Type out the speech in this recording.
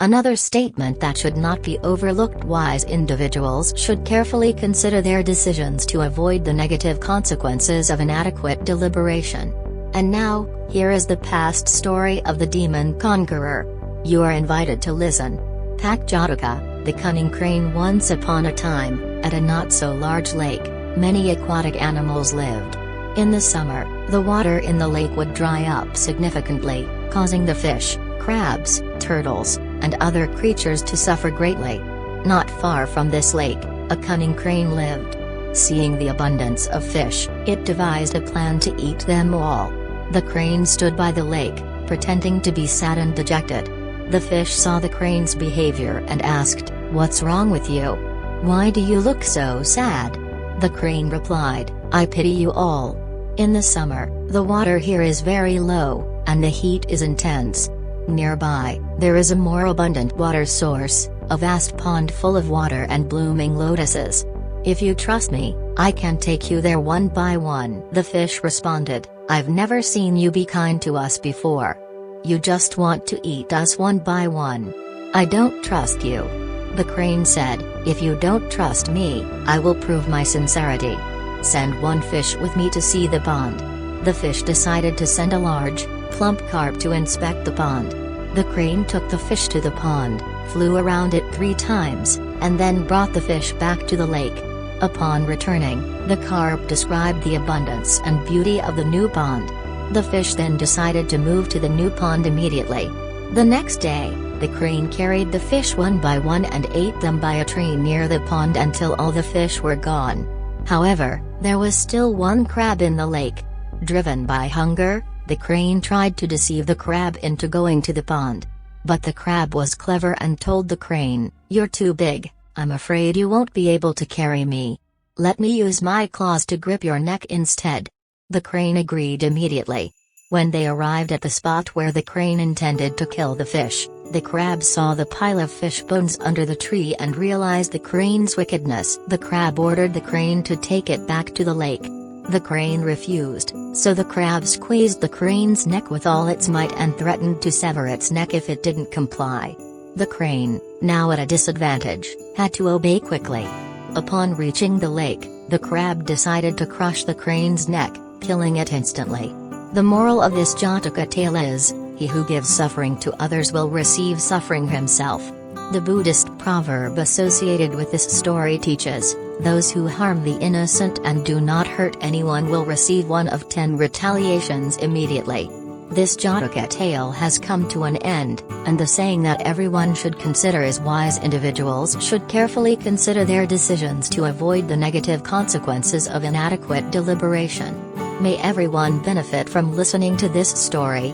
Another statement that should not be overlooked: wise individuals should carefully consider their decisions to avoid the negative consequences of inadequate deliberation. And now, here is the past story of the demon conqueror. You are invited to listen. Jataka, the cunning crane. Once upon a time, at a not-so-large lake, many aquatic animals lived. In the summer, the water in the lake would dry up significantly, causing the fish, crabs, turtles, and other creatures to suffer greatly. Not far from this lake, a cunning crane lived. Seeing the abundance of fish, it devised a plan to eat them all. The crane stood by the lake, pretending to be sad and dejected. The fish saw the crane's behavior and asked, "What's wrong with you? Why do you look so sad?" The crane replied, "I pity you all. In the summer, the water here is very low, and the heat is intense. Nearby, there is a more abundant water source, a vast pond full of water and blooming lotuses. If you trust me, I can take you there one by one." The fish responded, "I've never seen you be kind to us before. You just want to eat us one by one. I don't trust you." The crane said, "If you don't trust me, I will prove my sincerity. Send one fish with me to see the pond." The fish decided to send a large, plump carp to inspect the pond. The crane took the fish to the pond, flew around it 3 times, and then brought the fish back to the lake. Upon returning, the carp described the abundance and beauty of the new pond. The fish then decided to move to the new pond immediately. The next day, the crane carried the fish one by one and ate them by a tree near the pond until all the fish were gone. However, there was still one crab in the lake. Driven by hunger, the crane tried to deceive the crab into going to the pond. But the crab was clever and told the crane, "You're too big, I'm afraid you won't be able to carry me. Let me use my claws to grip your neck instead." The crane agreed immediately. When they arrived at the spot where the crane intended to kill the fish, the crab saw the pile of fish bones under the tree and realized the crane's wickedness. The crab ordered the crane to take it back to the lake. The crane refused, so the crab squeezed the crane's neck with all its might and threatened to sever its neck if it didn't comply. The crane, now at a disadvantage, had to obey quickly. Upon reaching the lake, the crab decided to crush the crane's neck, killing it instantly. The moral of this Jataka tale is, he who gives suffering to others will receive suffering himself. The Buddhist proverb associated with this story teaches, those who harm the innocent and do not hurt anyone will receive one of 10 retaliations immediately. This Jataka tale has come to an end, and the saying that everyone should consider is wise individuals should carefully consider their decisions to avoid the negative consequences of inadequate deliberation. May everyone benefit from listening to this story.